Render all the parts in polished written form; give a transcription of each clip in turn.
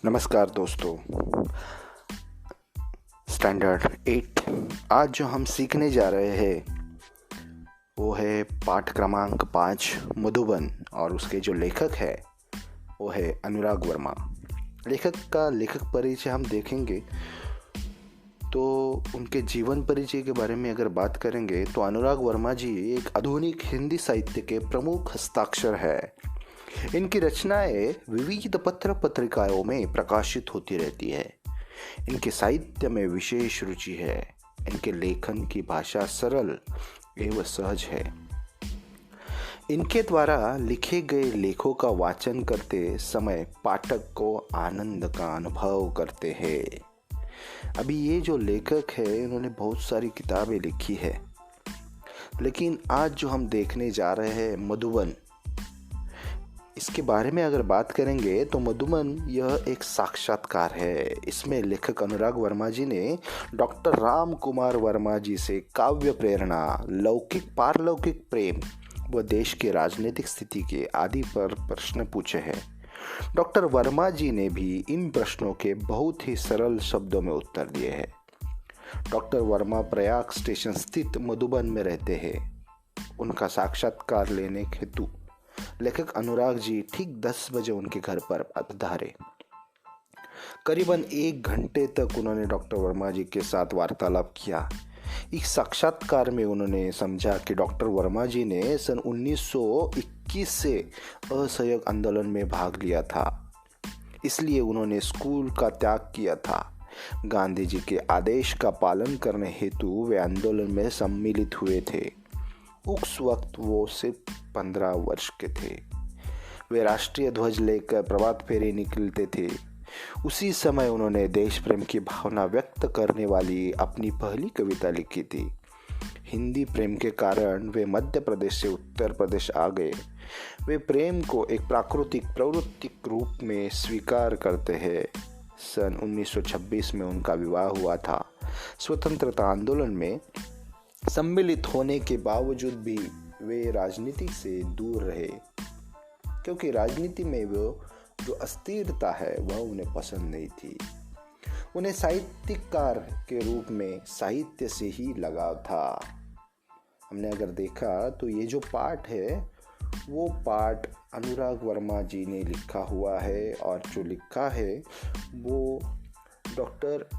नमस्कार दोस्तों। स्टैंडर्ड 8 आज जो हम सीखने जा रहे हैं वो है पाठ क्रमांक 5 मधुबन, और उसके जो लेखक है वो है अनुराग वर्मा। लेखक परिचय हम देखेंगे तो उनके जीवन परिचय के बारे में अगर बात करेंगे तो अनुराग वर्मा जी एक आधुनिक हिंदी साहित्य के प्रमुख हस्ताक्षर है। इनकी रचनाएं विविध पत्र पत्रिकाओं में प्रकाशित होती रहती है। इनके साहित्य में विशेष रुचि है। इनके लेखन की भाषा सरल एवं सहज है। इनके द्वारा लिखे गए लेखों का वाचन करते समय पाठक को आनंद का अनुभव करते हैं। अभी ये जो लेखक है इन्होंने बहुत सारी किताबें लिखी है, लेकिन आज जो हम देखने जा रहे हैं मधुबन, इसके बारे में अगर बात करेंगे तो मधुबन यह एक साक्षात्कार है। इसमें लेखक अनुराग वर्मा जी ने डॉक्टर राम कुमार वर्मा जी से काव्य प्रेरणा, लौकिक पारलौकिक प्रेम व देश की राजनीतिक स्थिति के आदि पर प्रश्न पूछे हैं। डॉक्टर वर्मा जी ने भी इन प्रश्नों के बहुत ही सरल शब्दों में उत्तर दिए हैं। डॉक्टर वर्मा प्रयाग स्टेशन स्थित मधुबन में रहते हैं। उनका साक्षात्कार लेने हेतु लेखक अनुराग जी ठीक 10 बजे उनके घर पर पधारे। करीबन 1 घंटे तक उन्होंने डॉक्टर वर्मा जी के साथ वार्तालाप किया। इस साक्षात्कार में उन्होंने समझा कि डॉक्टर वर्मा जी ने सन 1921 से असहयोग आंदोलन में भाग लिया था, इसलिए उन्होंने स्कूल का त्याग किया था। गांधी जी के आदेश का पालन करने हेतु वे आंदोलन में सम्मिलित हुए थे। उस वक्त वो सिर्फ 15 वर्ष के थे। वे राष्ट्रीय ध्वज लेकर प्रभात फेरी निकलते थे। उसी समय उन्होंने देश प्रेम की भावना व्यक्त करने वाली अपनी पहली कविता लिखी थी। हिंदी प्रेम के कारण वे मध्य प्रदेश से उत्तर प्रदेश आ गए। वे प्रेम को एक प्राकृतिक प्रवृत्तिक रूप में स्वीकार करते हैं। सन 1926 में उनका विवाह हुआ था। स्वतंत्रता आंदोलन में सम्मिलित होने के बावजूद भी वे राजनीति से दूर रहे, क्योंकि राजनीति में वो जो अस्थिरता है वह उन्हें पसंद नहीं थी। उन्हें साहित्यकार के रूप में साहित्य से ही लगाव था। हमने अगर देखा तो ये जो पाठ है वो पाठ अनुराग वर्मा जी ने लिखा हुआ है, और जो लिखा है वो डॉक्टर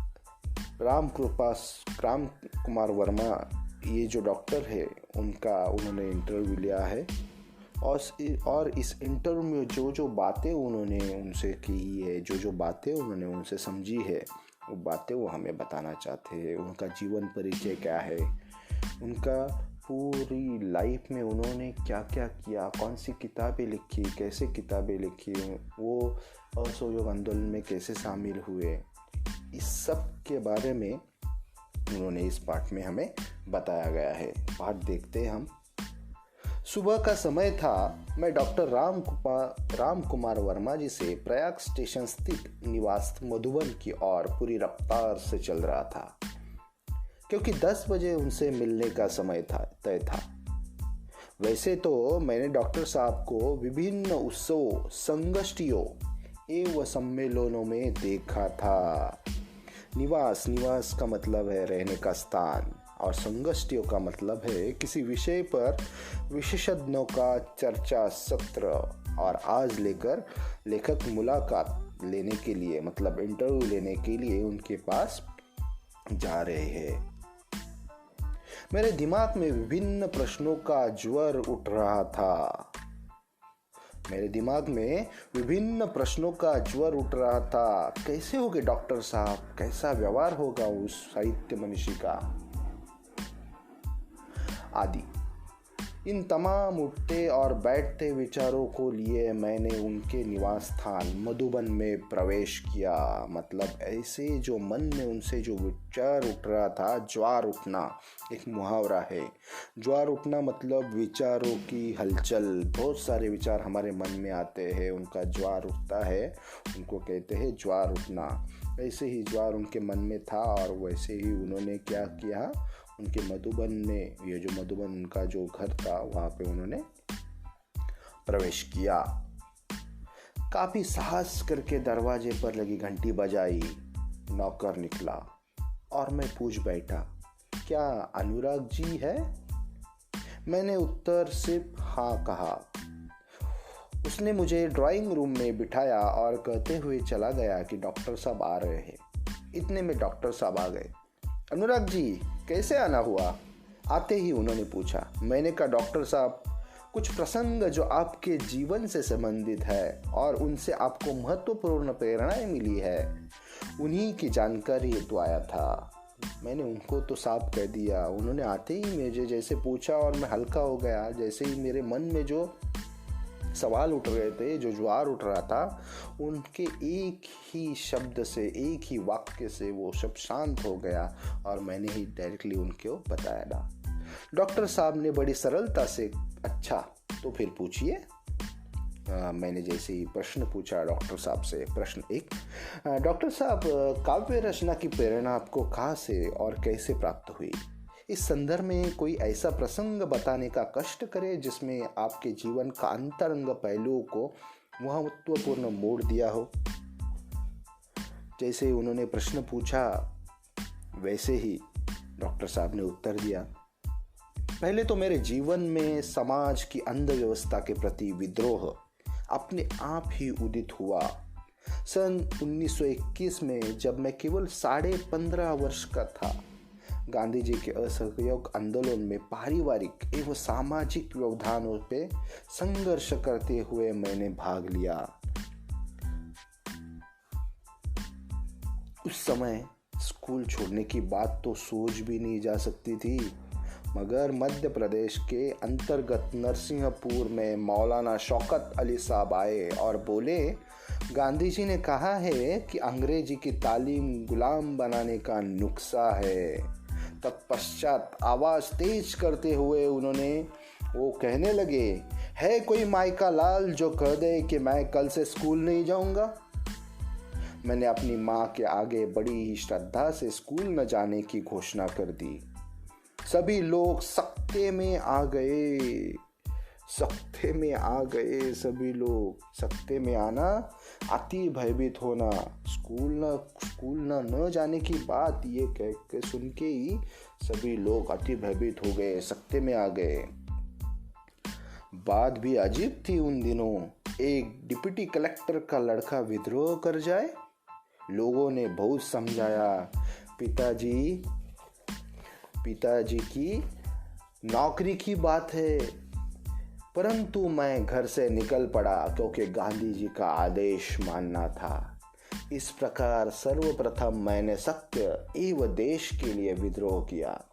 राम कुमार वर्मा, ये जो डॉक्टर है उन्होंने इंटरव्यू लिया है। और इस इंटरव्यू में जो बातें उन्होंने उनसे की है, जो बातें उन्होंने उनसे समझी है, वो बातें वो हमें बताना चाहते हैं। उनका जीवन परिचय क्या है, उनका पूरी लाइफ में उन्होंने क्या क्या किया, कौन सी किताबें लिखी, कैसे किताबें लिखी, वो असहयोग आंदोलन में कैसे शामिल हुए, इस सब के बारे में उन्होंने इस पाठ में हमें बताया गया है। पाठ देखते हैं हम। सुबह का समय था। मैं डॉक्टर राम कुमार वर्मा जी से प्रयाग स्टेशन स्थित निवास मधुबन की ओर पूरी रफ्तार से चल रहा था, क्योंकि 10 बजे उनसे मिलने का समय तय था। वैसे तो मैंने डॉक्टर साहब को विभिन्न उत्सवों, संगोष्ठियों एवं सम्मेलनों में देखा था। निवास का मतलब है रहने का स्थान, और संगोष्ठियों का मतलब है किसी विषय पर विशेषज्ञों का चर्चा सत्र। और आज लेखक मुलाकात लेने के लिए, मतलब इंटरव्यू लेने के लिए उनके पास जा रहे हैं। मेरे दिमाग में विभिन्न प्रश्नों का ज्वर उठ रहा था। कैसे होगे डॉक्टर साहब, कैसा व्यवहार होगा उस साहित्य मनीषी का, आदि। इन तमाम उठते और बैठते विचारों को लिए मैंने उनके निवास स्थान मधुबन में प्रवेश किया। मतलब ऐसे जो मन में उनसे जो विचार उठ रहा था, ज्वार उठना एक मुहावरा है। ज्वार उठना मतलब विचारों की हलचल। बहुत सारे विचार हमारे मन में आते हैं, उनका ज्वार उठता है, उनको कहते हैं ज्वार उठना। ऐसे ही ज्वार उनके मन में था, और वैसे ही उन्होंने क्या किया, उनके मधुबन में, ये जो मधुबन उनका जो घर था वहाँ पे उन्होंने प्रवेश किया। काफ़ी साहस करके दरवाजे पर लगी घंटी बजाई। नौकर निकला और मैं पूछ बैठा, क्या अनुराग जी है? मैंने उत्तर सिर्फ हाँ कहा। उसने मुझे ड्राइंग रूम में बिठाया और कहते हुए चला गया कि डॉक्टर साहब आ रहे हैं। इतने में डॉक्टर साहब आ गए। अनुराग जी, कैसे आना हुआ? आते ही उन्होंने पूछा। मैंने कहा, डॉक्टर साहब, कुछ प्रसंग जो आपके जीवन से संबंधित है और उनसे आपको महत्वपूर्ण प्रेरणाएं मिली है, उन्हीं की जानकारी हेतु आया था। मैंने उनको तो साफ कह दिया। उन्होंने आते ही मुझे जैसे पूछा और मैं हल्का हो गया। जैसे ही मेरे मन में जो सवाल उठ रहे थे, जो ज्वार उठ रहा था, उनके एक ही शब्द से, एक ही वाक्य से वो सब शांत हो गया और मैंने ही डायरेक्टली उनको बताया था। डॉक्टर साहब ने बड़ी सरलता से, अच्छा तो फिर पूछिए। मैंने जैसे ही प्रश्न पूछा डॉक्टर साहब से। प्रश्न 1, डॉक्टर साहब, काव्य रचना की प्रेरणा आपको कहाँ से और कैसे प्राप्त हुई? इस संदर्भ में कोई ऐसा प्रसंग बताने का कष्ट करें जिसमें आपके जीवन का अंतरंग पहलुओं को महत्वपूर्ण मोड़ दिया हो। जैसे उन्होंने प्रश्न पूछा वैसे ही डॉक्टर साहब ने उत्तर दिया। पहले तो मेरे जीवन में समाज की अंधव्यवस्था के प्रति विद्रोह अपने आप ही उदित हुआ। सन 1921 में जब मैं केवल 15.5 वर्ष का था, गांधी जी के असहयोग आंदोलन में पारिवारिक एवं सामाजिक व्यवधानों पे संघर्ष करते हुए मैंने भाग लिया। उस समय स्कूल छोड़ने की बात तो सोच भी नहीं जा सकती थी, मगर मध्य प्रदेश के अंतर्गत नरसिंहपुर में मौलाना शौकत अली साहब आए और बोले, गांधी जी ने कहा है कि अंग्रेजी की तालीम गुलाम बनाने का नुस्खा है। तत्पश्चात आवाज तेज करते हुए वो कहने लगे, है कोई माइका लाल जो कह दे कि मैं कल से स्कूल नहीं जाऊंगा? मैंने अपनी माँ के आगे बड़ी ही श्रद्धा से स्कूल न जाने की घोषणा कर दी। सभी लोग सकते में आ गए। सभी लोग सकते में आना, अति भयभीत होना, स्कूल न जाने की बात ये कह के सुन के ही सभी लोग अति भयभीत हो गए, सकते में आ गए। बात भी अजीब थी। उन दिनों एक डिप्टी कलेक्टर का लड़का विद्रोह कर जाए। लोगों ने बहुत समझाया, पिताजी की नौकरी की बात है, परंतु मैं घर से निकल पड़ा क्योंकि गांधी जी का आदेश मानना था। इस प्रकार सर्वप्रथम मैंने सत्य एवं देश के लिए विद्रोह किया।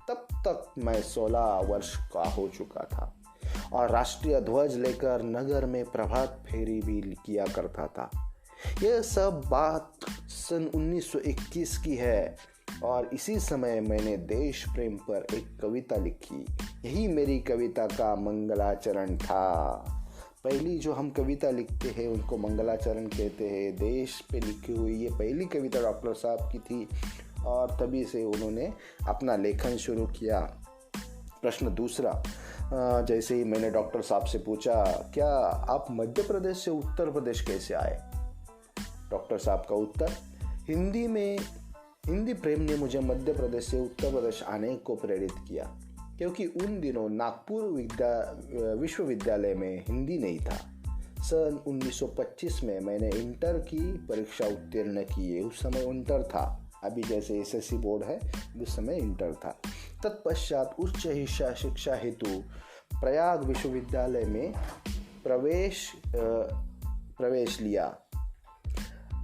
तब तक मैं 16 वर्ष का हो चुका था और राष्ट्रीय ध्वज लेकर नगर में प्रभात फेरी भी किया करता था। यह सब बात सन 1921 की है और इसी समय मैंने देश प्रेम पर एक कविता लिखी। यही मेरी कविता का मंगलाचरण था। पहली जो हम कविता लिखते हैं उनको मंगलाचरण कहते हैं। देश पे लिखी हुई ये पहली कविता डॉक्टर साहब की थी और तभी से उन्होंने अपना लेखन शुरू किया। प्रश्न 2, जैसे ही मैंने डॉक्टर साहब से पूछा, क्या आप मध्य प्रदेश से उत्तर प्रदेश कैसे आए? डॉक्टर साहब का उत्तर, हिंदी प्रेम ने मुझे मध्य प्रदेश से उत्तर प्रदेश आने को प्रेरित किया, क्योंकि उन दिनों नागपुर विश्वविद्यालय में हिंदी नहीं था। सन 1925 में मैंने इंटर की परीक्षा उत्तीर्ण की। उस समय इंटर था, अभी जैसे एसएससी बोर्ड है, उस समय इंटर था। तत्पश्चात उच्च शिक्षा हेतु प्रयाग विश्वविद्यालय में प्रवेश लिया।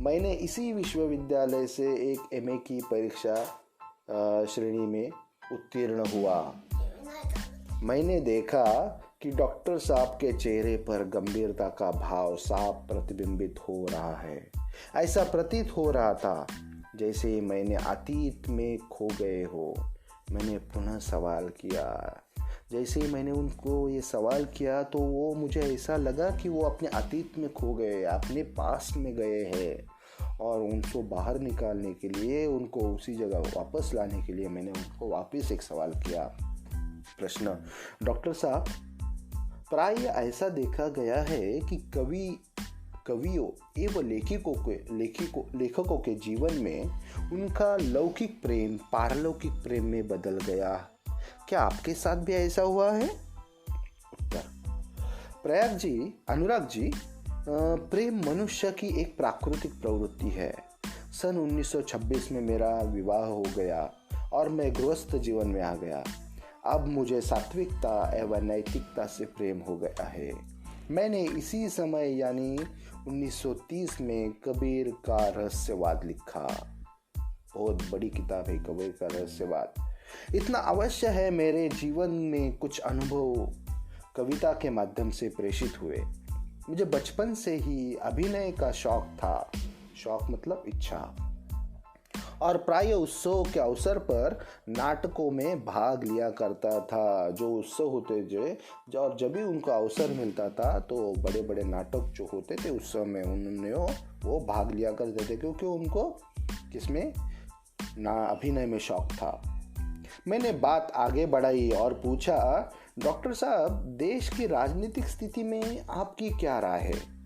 मैंने इसी विश्वविद्यालय से एक एमए की परीक्षा श्रेणी में उत्तीर्ण हुआ। मैंने देखा कि डॉक्टर साहब के चेहरे पर गंभीरता का भाव साफ प्रतिबिंबित हो रहा है। ऐसा प्रतीत हो रहा था जैसे मैंने अतीत में खो गए हो। मैंने पुनः सवाल किया। जैसे ही मैंने उनको ये सवाल किया तो वो मुझे ऐसा लगा कि वो अपने अतीत में खो गए, अपने पास्ट में गए हैं और उनको बाहर निकालने के लिए, उनको उसी जगह वापस लाने के लिए मैंने उनको वापस एक सवाल किया। प्रश्न, डॉक्टर साहब, प्राय ऐसा देखा गया है कि कवियों एवं लेखकों के जीवन में उनका लौकिक प्रेम पारलौकिक प्रेम में बदल गया। क्या आपके साथ भी ऐसा हुआ है? उत्तर, अनुराग जी, प्रेम मनुष्य की एक प्राकृतिक प्रवृत्ति है। सन 1926 में मेरा विवाह हो गया और मैं गृहस्थ जीवन में आ गया। अब मुझे सात्विकता एवं नैतिकता से प्रेम हो गया है। मैंने इसी समय यानी 1930 में कबीर का रहस्यवाद लिखा। बहुत बड़ी किताब है कबीर का रहस्यवाद। इतना अवश्य है, मेरे जीवन में कुछ अनुभव कविता के माध्यम से प्रेषित हुए। मुझे बचपन से ही अभिनय का शौक था। शौक मतलब इच्छा। और प्राय उत्सव के अवसर पर नाटकों में भाग लिया करता था। जो उत्सव होते थे और जब भी उनको अवसर मिलता था तो बड़े बड़े नाटक जो होते थे उत्सव में उन्होंने वो भाग लिया करते थे, क्योंकि उनको किसमें अभिनय में शौक था। मैंने बात आगे बढ़ाई और पूछा, डॉक्टर साहब, देश की राजनीतिक स्थिति में आपकी क्या राय है?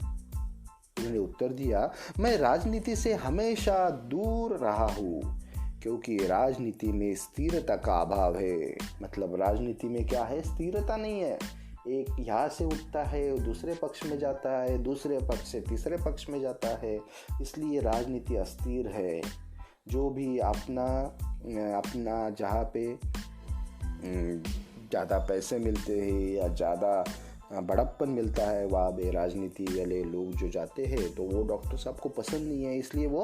उन्होंने उत्तर दिया, मैं राजनीति से हमेशा दूर रहा हूँ, क्योंकि राजनीति में स्थिरता का अभाव है। मतलब राजनीति में क्या है? स्थिरता नहीं है। एक यहाँ से उठता है, दूसरे पक्ष में जाता है, दूसरे पक्ष से तीसरे पक्ष में जाता है, इसलिए राजनीति अस्थिर है। जो भी अपना जहाँ पे ज़्यादा पैसे मिलते हैं या ज़्यादा बड़प्पन मिलता है, वहाँ पे राजनीति वाले लोग जो जाते हैं तो वो डॉक्टर साहब को पसंद नहीं है, इसलिए वो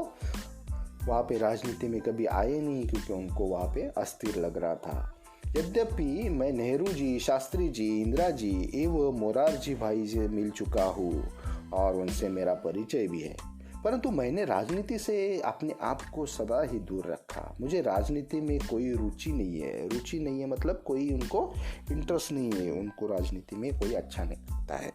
वहाँ पे राजनीति में कभी आए नहीं, क्योंकि उनको वहाँ पे अस्थिर लग रहा था। यद्यपि मैं नेहरू जी, शास्त्री जी, इंदिरा जी एवं मोरारजी भाई से मिल चुका हूँ और उनसे मेरा परिचय भी है, परंतु मैंने राजनीति से अपने आप को सदा ही दूर रखा। मुझे राजनीति में कोई रुचि नहीं है। रुचि नहीं है मतलब कोई उनको इंटरेस्ट नहीं है, उनको राजनीति में कोई अच्छा नहीं लगता है।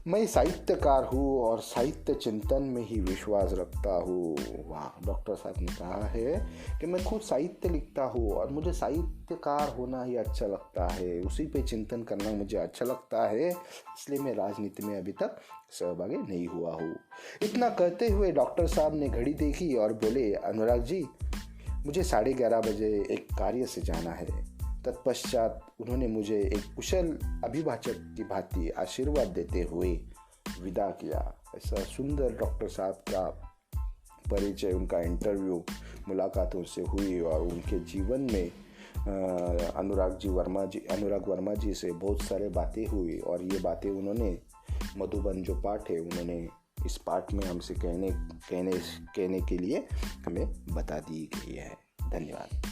मैं साहित्यकार हूँ और साहित्य चिंतन में ही विश्वास रखता हूँ। वाह, डॉक्टर साहब ने कहा है कि मैं खुद साहित्य लिखता हूँ और मुझे साहित्यकार होना ही अच्छा लगता है, उसी पे चिंतन करना मुझे अच्छा लगता है, इसलिए मैं राजनीति में अभी तक सहभागी नहीं हुआ हूँ। इतना कहते हुए डॉक्टर साहब ने घड़ी देखी और बोले, अनुराग जी, मुझे 11:30 बजे एक कार्य से जाना है। तत्पश्चात उन्होंने मुझे एक कुशल अभिभाषक की भांति आशीर्वाद देते हुए विदा किया। ऐसा सुंदर डॉक्टर साहब का परिचय, उनका इंटरव्यू मुलाकातों से हुई और उनके जीवन में अनुराग वर्मा जी से बहुत सारे बातें हुई और ये बातें उन्होंने मधुबन जो पाठ है उन्होंने इस पाठ में हमसे कहने के लिए हमें बता दी गई है। धन्यवाद।